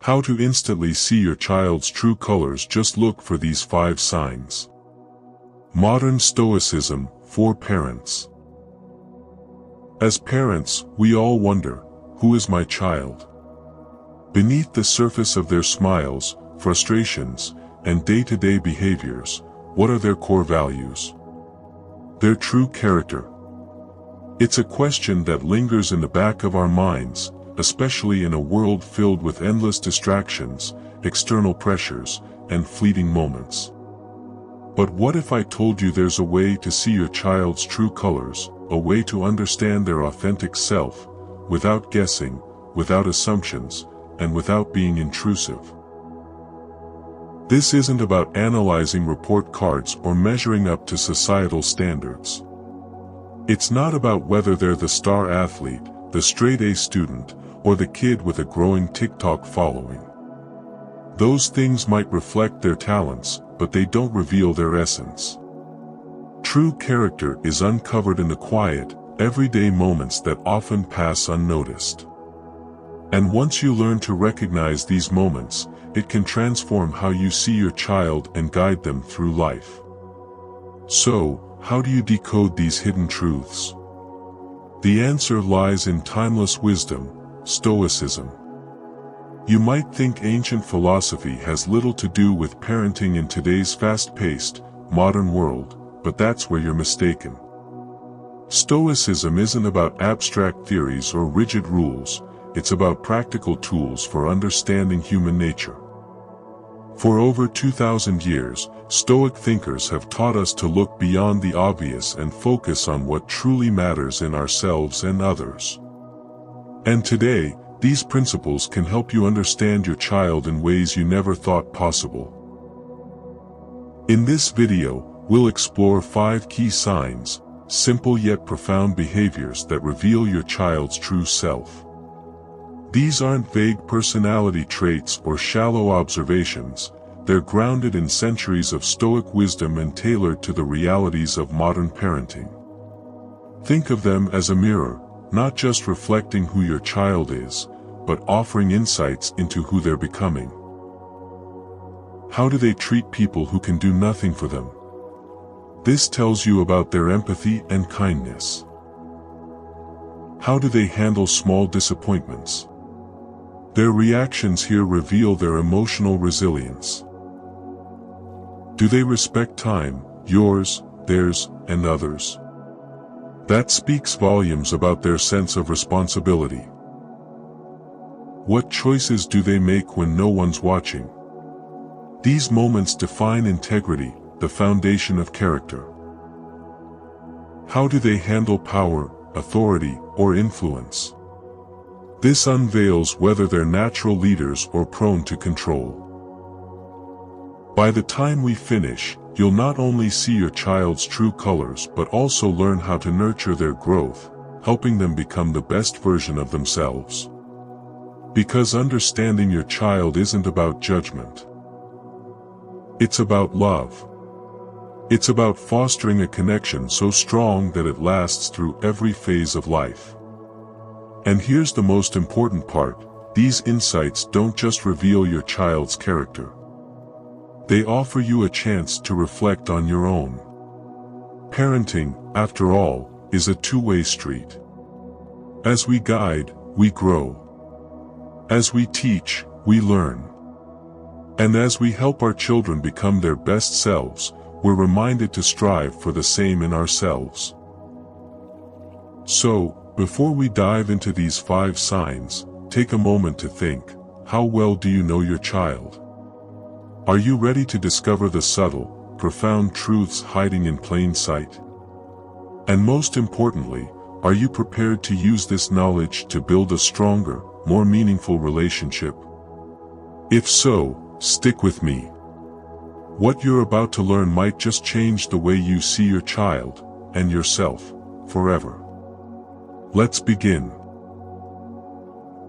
How to instantly see your child's true colors. Just look for these 5 signs. Modern Stoicism for parents. As parents, we all wonder, who is my child? Beneath the surface of their smiles, frustrations, and day-to-day behaviors, what are their core values? Their true character. It's a question that lingers in the back of our minds, especially in a world filled with endless distractions, external pressures, and fleeting moments. But what if I told you there's a way to see your child's true colors, a way to understand their authentic self, without guessing, without assumptions, and without being intrusive? This isn't about analyzing report cards or measuring up to societal standards. It's not about whether they're the star athlete, the straight-A student, or the kid with a growing TikTok following. Those things might reflect their talents, but they don't reveal their essence. True character is uncovered in the quiet, everyday moments that often pass unnoticed. And once you learn to recognize these moments, it can transform how you see your child and guide them through life. So, how do you decode these hidden truths? The answer lies in timeless wisdom, Stoicism. You might think ancient philosophy has little to do with parenting in today's fast-paced, modern world, but that's where you're mistaken. Stoicism isn't about abstract theories or rigid rules, it's about practical tools for understanding human nature. For over 2,000 years, Stoic thinkers have taught us to look beyond the obvious and focus on what truly matters in ourselves and others. And today, these principles can help you understand your child in ways you never thought possible. In this video, we'll explore 5 key signs, simple yet profound behaviors that reveal your child's true self. These aren't vague personality traits or shallow observations, they're grounded in centuries of Stoic wisdom and tailored to the realities of modern parenting. Think of them as a mirror, not just reflecting who your child is, but offering insights into who they're becoming. How do they treat people who can do nothing for them? This tells you about their empathy and kindness. How do they handle small disappointments? Their reactions here reveal their emotional resilience. Do they respect time, yours, theirs, and others? That speaks volumes about their sense of responsibility. What choices do they make when no one's watching? These moments define integrity, the foundation of character. How do they handle power, authority, or influence? This unveils whether they're natural leaders or prone to control. By the time we finish, you'll not only see your child's true colors but also learn how to nurture their growth, helping them become the best version of themselves. Because understanding your child isn't about judgment. It's about love. It's about fostering a connection so strong that it lasts through every phase of life. And here's the most important part, these insights don't just reveal your child's character. They offer you a chance to reflect on your own. Parenting, after all, is a two-way street. As we guide, we grow. As we teach, we learn. And as we help our children become their best selves, we're reminded to strive for the same in ourselves. So, before we dive into these 5 signs, take a moment to think, how well do you know your child? Are you ready to discover the subtle, profound truths hiding in plain sight? And most importantly, are you prepared to use this knowledge to build a stronger, more meaningful relationship? If so, stick with me. What you're about to learn might just change the way you see your child, and yourself, forever. Let's begin.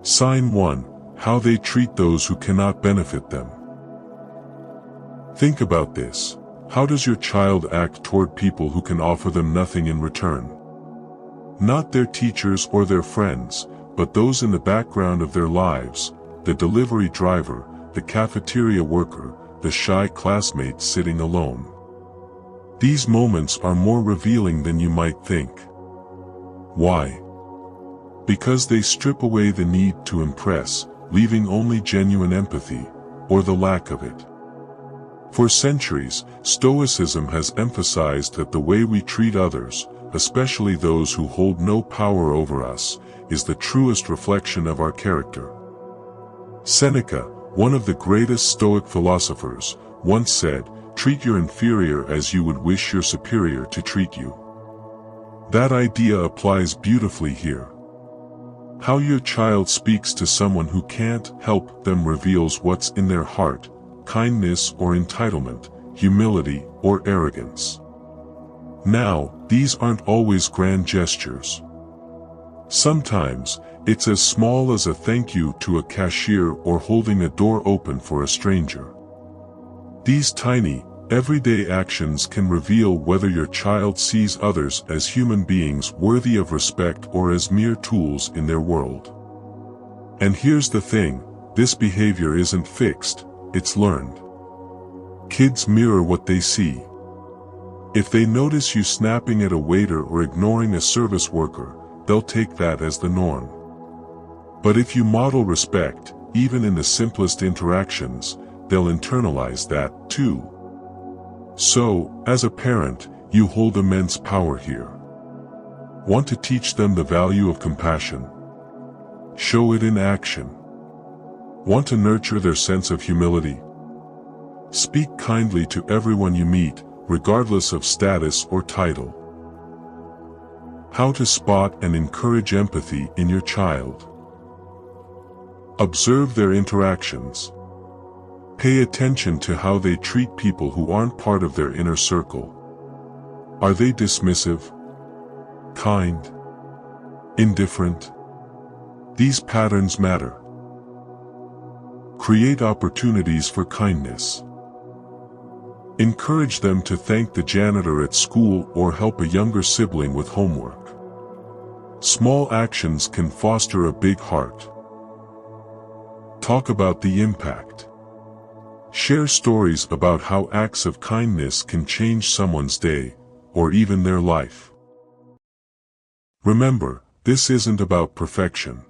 Sign 1. How they treat those who cannot benefit them. Think about this. How does your child act toward people who can offer them nothing in return? Not their teachers or their friends, but those in the background of their lives, the delivery driver, the cafeteria worker, the shy classmate sitting alone. These moments are more revealing than you might think. Why? Because they strip away the need to impress, leaving only genuine empathy, or the lack of it. For centuries, Stoicism has emphasized that the way we treat others, especially those who hold no power over us, is the truest reflection of our character. Seneca, one of the greatest Stoic philosophers, once said, "Treat your inferior as you would wish your superior to treat you." That idea applies beautifully here. How your child speaks to someone who can't help them reveals what's in their heart: kindness or entitlement, humility or arrogance. Now, these aren't always grand gestures. Sometimes, it's as small as a thank you to a cashier or holding a door open for a stranger. These tiny, everyday actions can reveal whether your child sees others as human beings worthy of respect or as mere tools in their world. And here's the thing, this behavior isn't fixed, it's learned. Kids mirror what they see. If they notice you snapping at a waiter or ignoring a service worker, they'll take that as the norm. But if you model respect, even in the simplest interactions, they'll internalize that, too. So, as a parent, you hold immense power here. Want to teach them the value of compassion? Show it in action. Want to nurture their sense of humility? Speak kindly to everyone you meet, regardless of status or title. How to spot and encourage empathy in your child. Observe their interactions. Pay attention to how they treat people who aren't part of their inner circle. Are they dismissive? Kind? Indifferent? These patterns matter. Create opportunities for kindness. Encourage them to thank the janitor at school or help a younger sibling with homework. Small actions can foster a big heart. Talk about the impact. Share stories about how acts of kindness can change someone's day, or even their life. Remember, this isn't about perfection.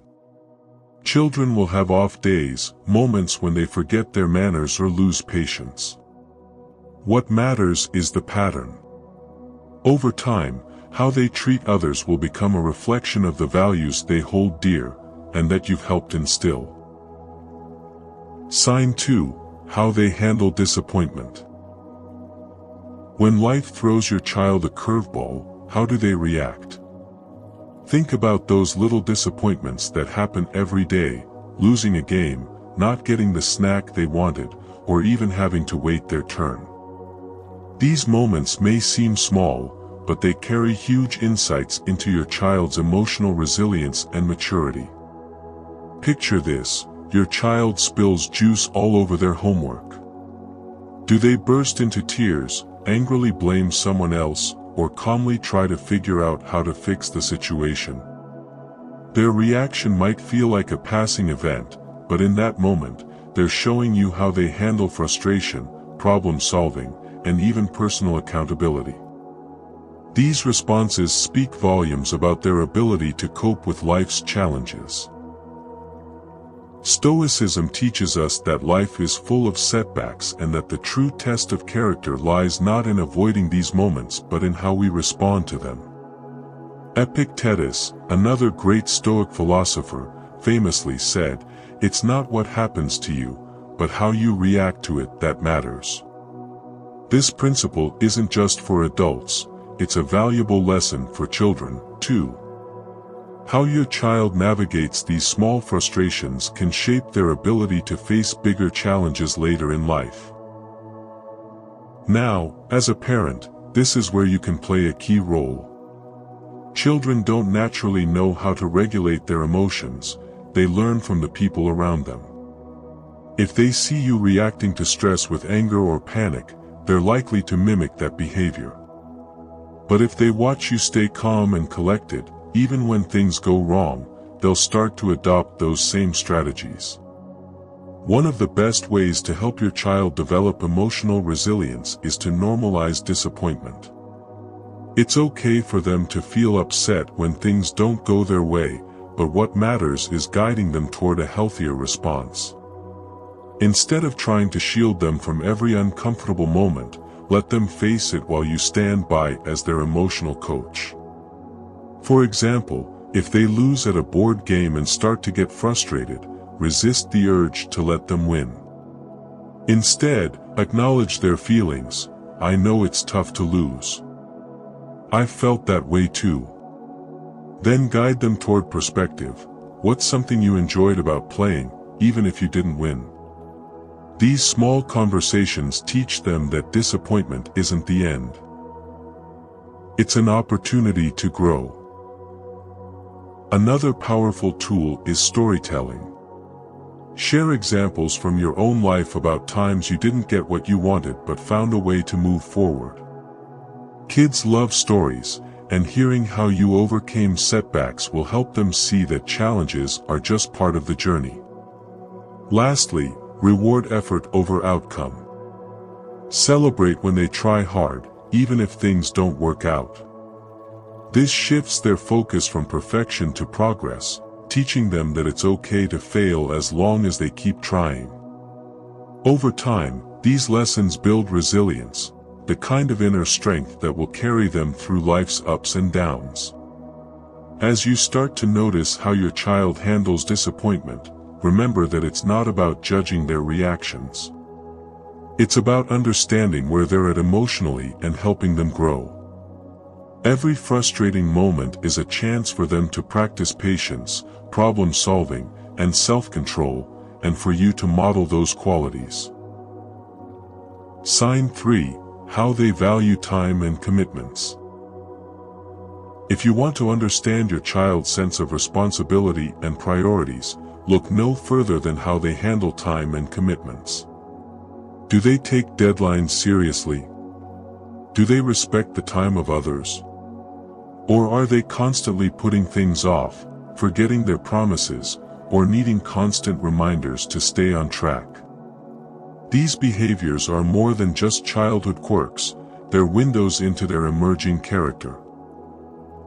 Children will have off days, moments when they forget their manners or lose patience. What matters is the pattern. Over time, how they treat others will become a reflection of the values they hold dear, and that you've helped instill. Sign 2. How they handle disappointment. When life throws your child a curveball, how do they react? Think about those little disappointments that happen every day: losing a game, not getting the snack they wanted, or even having to wait their turn. These moments may seem small, but they carry huge insights into your child's emotional resilience and maturity. Picture this: your child spills juice all over their homework. Do they burst into tears, angrily blame someone else, or calmly try to figure out how to fix the situation? Their reaction might feel like a passing event, but in that moment, they're showing you how they handle frustration, problem solving, and even personal accountability. These responses speak volumes about their ability to cope with life's challenges. Stoicism teaches us that life is full of setbacks and that the true test of character lies not in avoiding these moments but in how we respond to them. Epictetus, another great Stoic philosopher, famously said, "It's not what happens to you, but how you react to it that matters." This principle isn't just for adults, it's a valuable lesson for children, too. How your child navigates these small frustrations can shape their ability to face bigger challenges later in life. Now, as a parent, this is where you can play a key role. Children don't naturally know how to regulate their emotions, they learn from the people around them. If they see you reacting to stress with anger or panic, they're likely to mimic that behavior. But if they watch you stay calm and collected, even when things go wrong, they'll start to adopt those same strategies. One of the best ways to help your child develop emotional resilience is to normalize disappointment. It's okay for them to feel upset when things don't go their way, but what matters is guiding them toward a healthier response. Instead of trying to shield them from every uncomfortable moment, let them face it while you stand by as their emotional coach. For example, if they lose at a board game and start to get frustrated, resist the urge to let them win. Instead, acknowledge their feelings. I know it's tough to lose. I've felt that way too. Then guide them toward perspective. What's something you enjoyed about playing, even if you didn't win? These small conversations teach them that disappointment isn't the end. It's an opportunity to grow. Another powerful tool is storytelling. Share examples from your own life about times you didn't get what you wanted but found a way to move forward. Kids love stories, and hearing how you overcame setbacks will help them see that challenges are just part of the journey. Lastly, reward effort over outcome. Celebrate when they try hard, even if things don't work out. This shifts their focus from perfection to progress, teaching them that it's okay to fail as long as they keep trying. Over time, these lessons build resilience, the kind of inner strength that will carry them through life's ups and downs. As you start to notice how your child handles disappointment, remember that it's not about judging their reactions. It's about understanding where they're at emotionally and helping them grow. Every frustrating moment is a chance for them to practice patience, problem solving, and self-control, and for you to model those qualities. Sign 3. How they value time and commitments. If you want to understand your child's sense of responsibility and priorities, look no further than how they handle time and commitments. Do they take deadlines seriously? Do they respect the time of others? Or are they constantly putting things off, forgetting their promises, or needing constant reminders to stay on track? These behaviors are more than just childhood quirks, they're windows into their emerging character.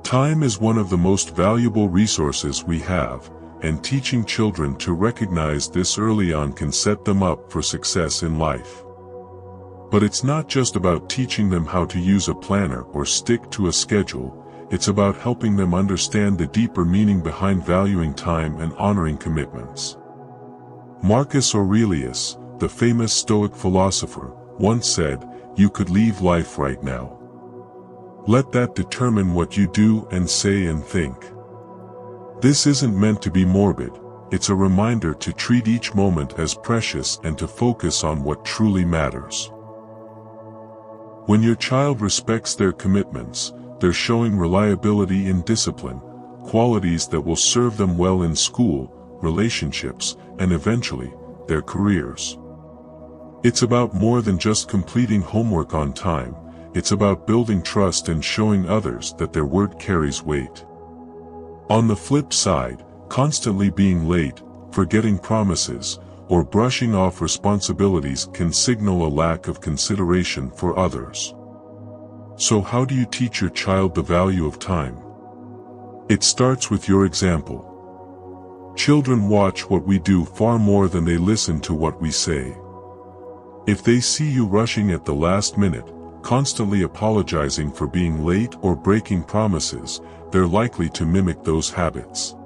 Time is one of the most valuable resources we have, and teaching children to recognize this early on can set them up for success in life. But it's not just about teaching them how to use a planner or stick to a schedule, it's about helping them understand the deeper meaning behind valuing time and honoring commitments. Marcus Aurelius, the famous Stoic philosopher, once said, "You could leave life right now. Let that determine what you do and say and think." This isn't meant to be morbid, it's a reminder to treat each moment as precious and to focus on what truly matters. When your child respects their commitments, they're showing reliability and discipline, qualities that will serve them well in school, relationships, and eventually, their careers. It's about more than just completing homework on time, it's about building trust and showing others that their word carries weight. On the flip side, constantly being late, forgetting promises, or brushing off responsibilities can signal a lack of consideration for others. So how do you teach your child the value of time? It starts with your example. Children watch what we do far more than they listen to what we say. If they see you rushing at the last minute, constantly apologizing for being late or breaking promises, they're likely to mimic those habits.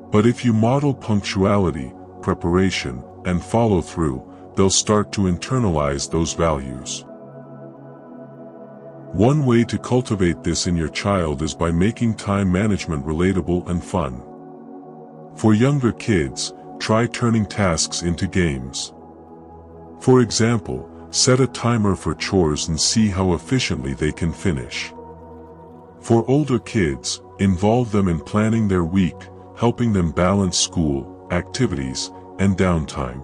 But if you model punctuality, preparation, and follow through, they'll start to internalize those values. One way to cultivate this in your child is by making time management relatable and fun. For younger kids, try turning tasks into games. For example, set a timer for chores and see how efficiently they can finish. For older kids, involve them in planning their week, helping them balance school, activities, and downtime.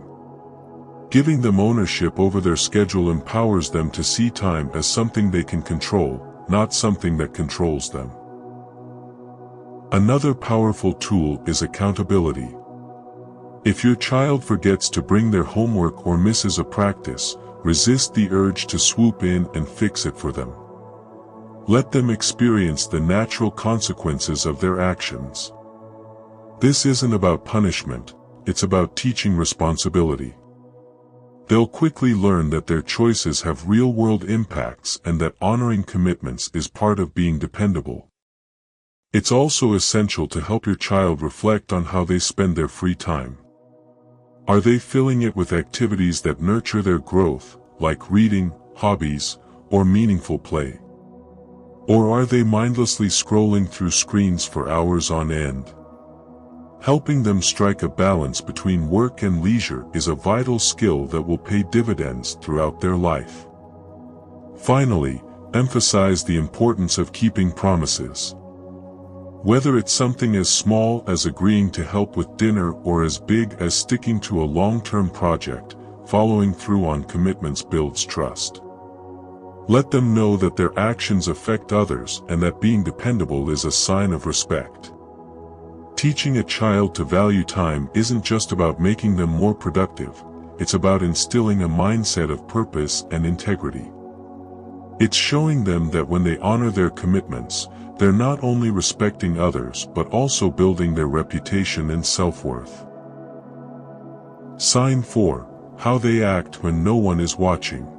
Giving them ownership over their schedule empowers them to see time as something they can control, not something that controls them. Another powerful tool is accountability. If your child forgets to bring their homework or misses a practice, resist the urge to swoop in and fix it for them. Let them experience the natural consequences of their actions. This isn't about punishment, it's about teaching responsibility. They'll quickly learn that their choices have real-world impacts and that honoring commitments is part of being dependable. It's also essential to help your child reflect on how they spend their free time. Are they filling it with activities that nurture their growth, like reading, hobbies, or meaningful play? Or are they mindlessly scrolling through screens for hours on end? Helping them strike a balance between work and leisure is a vital skill that will pay dividends throughout their life. Finally, emphasize the importance of keeping promises. Whether it's something as small as agreeing to help with dinner or as big as sticking to a long-term project, following through on commitments builds trust. Let them know that their actions affect others and that being dependable is a sign of respect. Teaching a child to value time isn't just about making them more productive, it's about instilling a mindset of purpose and integrity. It's showing them that when they honor their commitments, they're not only respecting others but also building their reputation and self-worth. Sign 4. How they act when no one is watching.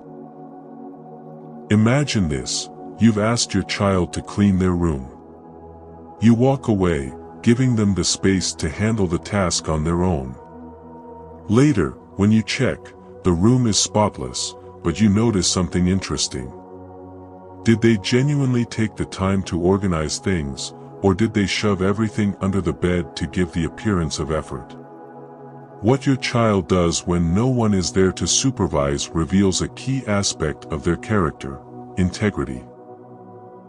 Imagine this: you've asked your child to clean their room. You walk away, giving them the space to handle the task on their own. Later, when you check, the room is spotless, but you notice something interesting. Did they genuinely take the time to organize things, or did they shove everything under the bed to give the appearance of effort? What your child does when no one is there to supervise reveals a key aspect of their character: integrity.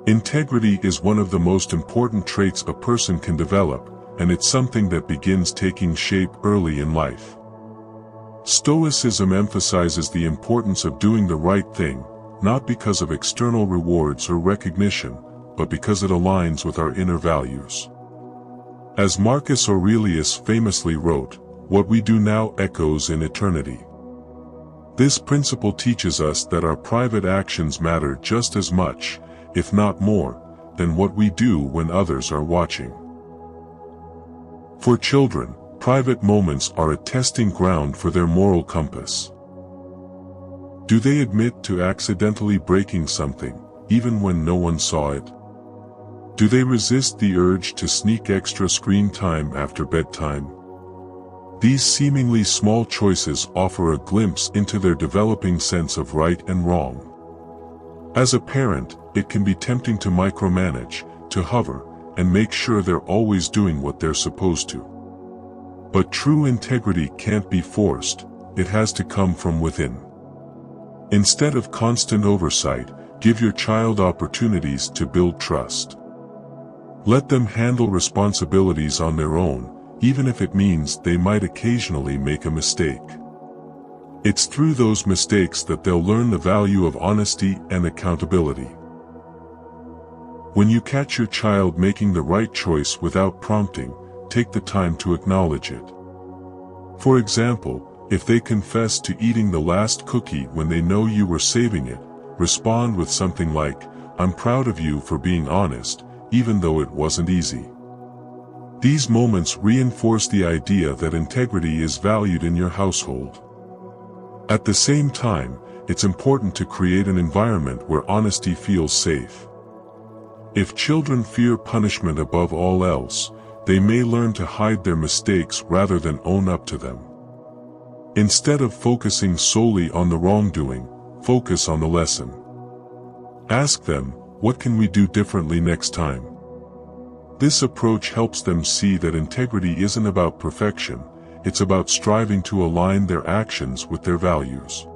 Integrity is one of the most important traits a person can develop, and it's something that begins taking shape early in life. Stoicism emphasizes the importance of doing the right thing, not because of external rewards or recognition, but because it aligns with our inner values. As Marcus Aurelius famously wrote, "What we do now echoes in eternity." This principle teaches us that our private actions matter just as much, if not more, than what we do when others are watching. For children, private moments are a testing ground for their moral compass. Do they admit to accidentally breaking something, even when no one saw it? Do they resist the urge to sneak extra screen time after bedtime? These seemingly small choices offer a glimpse into their developing sense of right and wrong. As a parent, it can be tempting to micromanage, to hover, and make sure they're always doing what they're supposed to. But true integrity can't be forced, it has to come from within. Instead of constant oversight, give your child opportunities to build trust. Let them handle responsibilities on their own, even if it means they might occasionally make a mistake. It's through those mistakes that they'll learn the value of honesty and accountability. When you catch your child making the right choice without prompting, take the time to acknowledge it. For example, if they confess to eating the last cookie when they know you were saving it, respond with something like, "I'm proud of you for being honest, even though it wasn't easy." These moments reinforce the idea that integrity is valued in your household. At the same time, it's important to create an environment where honesty feels safe. If children fear punishment above all else, they may learn to hide their mistakes rather than own up to them. Instead of focusing solely on the wrongdoing, focus on the lesson. Ask them, "What can we do differently next time?" This approach helps them see that integrity isn't about perfection, it's about striving to align their actions with their values.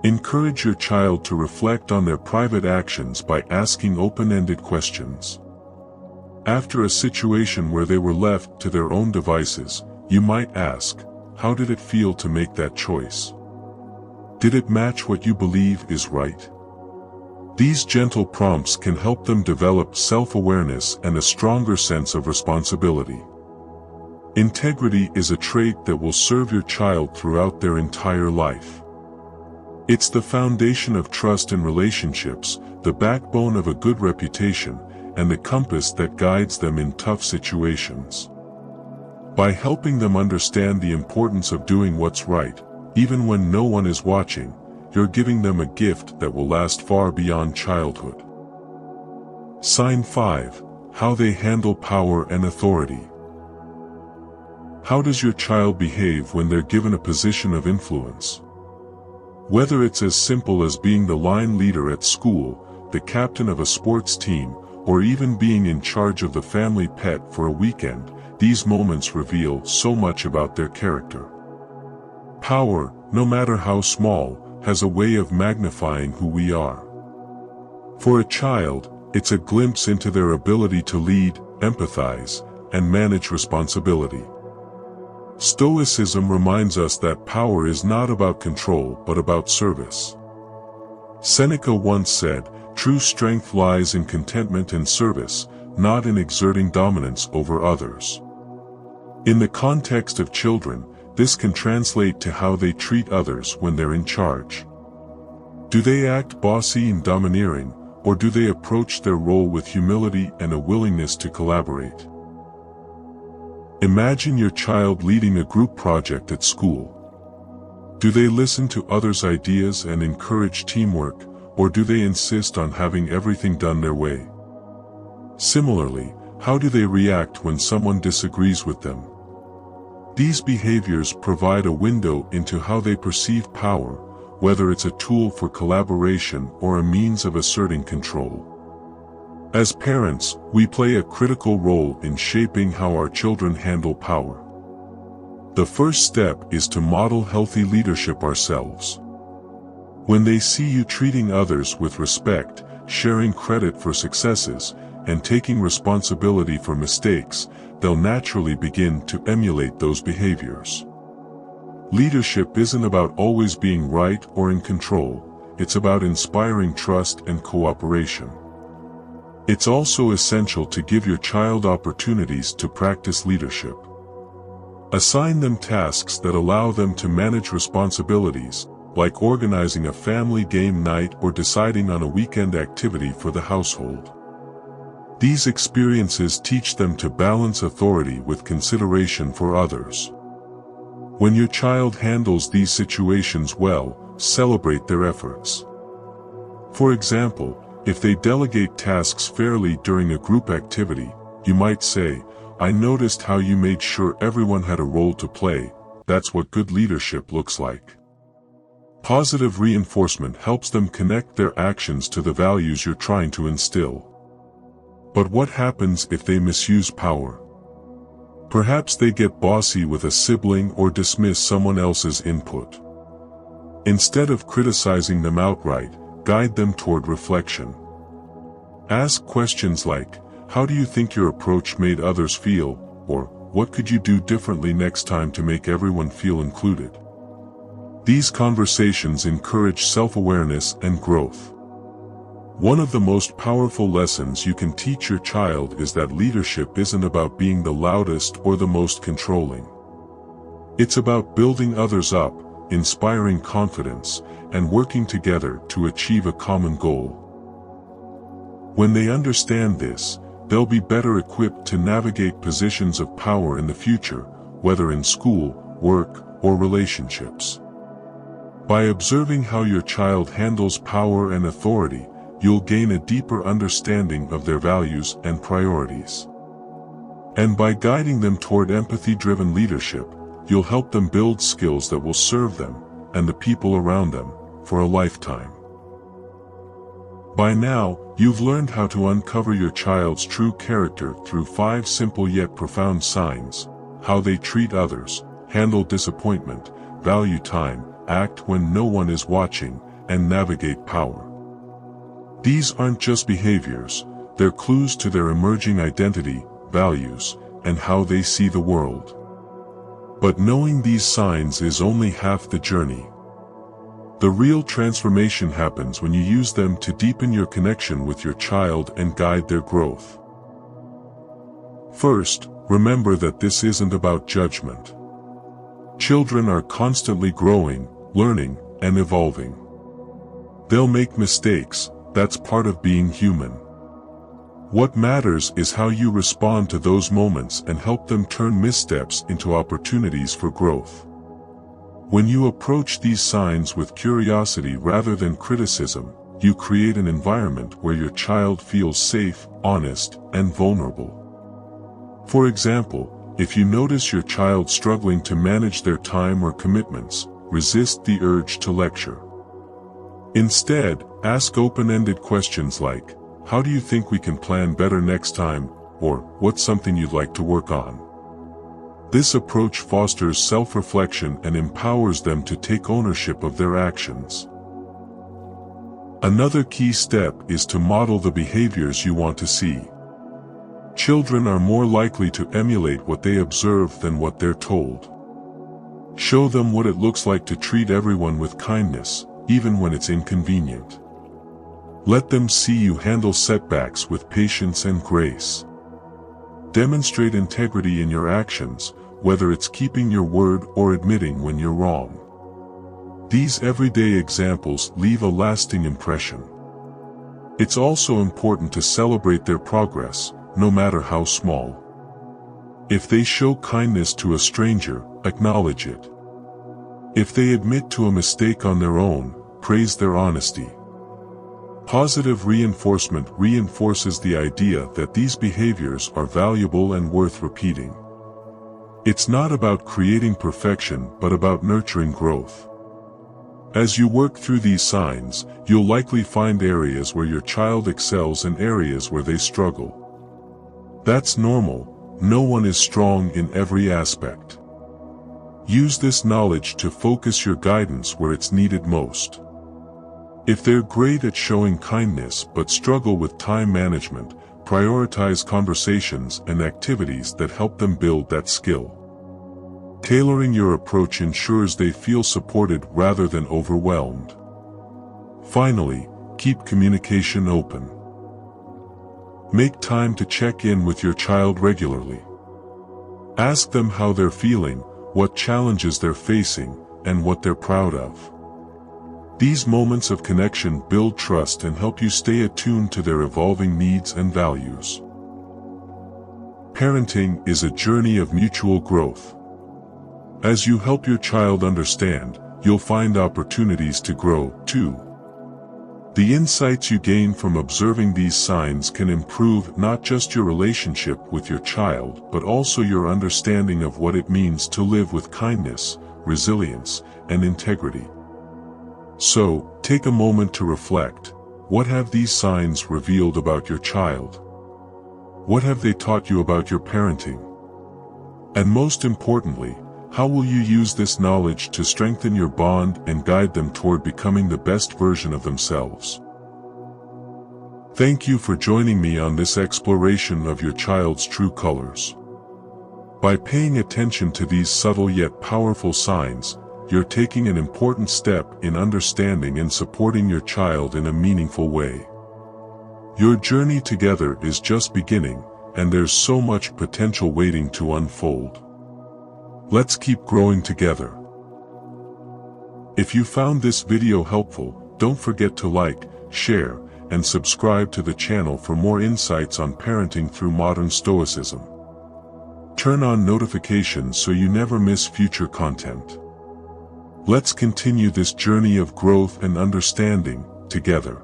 Encourage your child to reflect on their private actions by asking open-ended questions. After a situation where they were left to their own devices, you might ask, "How did it feel to make that choice? Did it match what you believe is right?" These gentle prompts can help them develop self-awareness and a stronger sense of responsibility. Integrity is a trait that will serve your child throughout their entire life. It's the foundation of trust in relationships, the backbone of a good reputation, and the compass that guides them in tough situations. By helping them understand the importance of doing what's right, even when no one is watching, you're giving them a gift that will last far beyond childhood. Sign 5. How they handle power and authority. How does your child behave when they're given a position of influence? Whether it's as simple as being the line leader at school, the captain of a sports team, or even being in charge of the family pet for a weekend, these moments reveal so much about their character. Power, no matter how small, has a way of magnifying who we are. For a child, it's a glimpse into their ability to lead, empathize, and manage responsibility. Stoicism reminds us that power is not about control but about service. Seneca once said, "True strength lies in contentment and service, not in exerting dominance over others." In the context of children, this can translate to how they treat others when they're in charge. Do they act bossy and domineering, or do they approach their role with humility and a willingness to collaborate? Imagine your child leading a group project at school. Do they listen to others' ideas and encourage teamwork, or do they insist on having everything done their way? Similarly, how do they react when someone disagrees with them? These behaviors provide a window into how they perceive power, whether it's a tool for collaboration or a means of asserting control. As parents, we play a critical role in shaping how our children handle power. The first step is to model healthy leadership ourselves. When they see you treating others with respect, sharing credit for successes, and taking responsibility for mistakes, they'll naturally begin to emulate those behaviors. Leadership isn't about always being right or in control, it's about inspiring trust and cooperation. It's also essential to give your child opportunities to practice leadership. Assign them tasks that allow them to manage responsibilities, like organizing a family game night or deciding on a weekend activity for the household. These experiences teach them to balance authority with consideration for others. When your child handles these situations well, celebrate their efforts. For example, if they delegate tasks fairly during a group activity, you might say, "I noticed how you made sure everyone had a role to play. That's what good leadership looks like." Positive reinforcement helps them connect their actions to the values you're trying to instill. But what happens if they misuse power? Perhaps they get bossy with a sibling or dismiss someone else's input. Instead of criticizing them outright, guide them toward reflection. Ask questions like, "How do you think your approach made others feel?" or "What could you do differently next time to make everyone feel included?" These conversations encourage self-awareness and growth. One of the most powerful lessons you can teach your child is that leadership isn't about being the loudest or the most controlling. It's about building others up, inspiring confidence, and working together to achieve a common goal. When they understand this, they'll be better equipped to navigate positions of power in the future, whether in school, work, or relationships. By observing how your child handles power and authority, you'll gain a deeper understanding of their values and priorities. And by guiding them toward empathy-driven leadership, you'll help them build skills that will serve them, and the people around them, for a lifetime. By now, you've learned how to uncover your child's true character through 5 simple yet profound signs: how they treat others, handle disappointment, value time, act when no one is watching, and navigate power. These aren't just behaviors, they're clues to their emerging identity, values, and how they see the world. But knowing these signs is only half the journey. The real transformation happens when you use them to deepen your connection with your child and guide their growth. First, remember that this isn't about judgment. Children are constantly growing, learning, and evolving. They'll make mistakes, that's part of being human. What matters is how you respond to those moments and help them turn missteps into opportunities for growth. When you approach these signs with curiosity rather than criticism, you create an environment where your child feels safe, honest, and vulnerable. For example, if you notice your child struggling to manage their time or commitments, resist the urge to lecture. Instead, ask open-ended questions like, "How do you think we can plan better next time?" or "What's something you'd like to work on?" This approach fosters self-reflection and empowers them to take ownership of their actions. Another key step is to model the behaviors you want to see. Children are more likely to emulate what they observe than what they're told. Show them what it looks like to treat everyone with kindness, even when it's inconvenient. Let them see you handle setbacks with patience and grace. Demonstrate integrity in your actions, whether it's keeping your word or admitting when you're wrong. These everyday examples leave a lasting impression. It's also important to celebrate their progress, no matter how small. If they show kindness to a stranger, acknowledge it. If they admit to a mistake on their own, praise their honesty. Positive reinforcement reinforces the idea that these behaviors are valuable and worth repeating. It's not about creating perfection but about nurturing growth. As you work through these signs, you'll likely find areas where your child excels and areas where they struggle. That's normal, no one is strong in every aspect. Use this knowledge to focus your guidance where it's needed most. If they're great at showing kindness but struggle with time management, prioritize conversations and activities that help them build that skill. Tailoring your approach ensures they feel supported rather than overwhelmed. Finally, keep communication open. Make time to check in with your child regularly. Ask them how they're feeling, what challenges they're facing, and what they're proud of. These moments of connection build trust and help you stay attuned to their evolving needs and values. Parenting is a journey of mutual growth. As you help your child understand, you'll find opportunities to grow, too. The insights you gain from observing these signs can improve not just your relationship with your child but also your understanding of what it means to live with kindness, resilience, and integrity. So, take a moment to reflect. What have these signs revealed about your child? What have they taught you about your parenting? And most importantly, how will you use this knowledge to strengthen your bond and guide them toward becoming the best version of themselves? Thank you for joining me on this exploration of your child's true colors. By paying attention to these subtle yet powerful signs, you're taking an important step in understanding and supporting your child in a meaningful way. Your journey together is just beginning, and there's so much potential waiting to unfold. Let's keep growing together. If you found this video helpful, don't forget to like, share, and subscribe to the channel for more insights on parenting through modern Stoicism. Turn on notifications so you never miss future content. Let's continue this journey of growth and understanding together.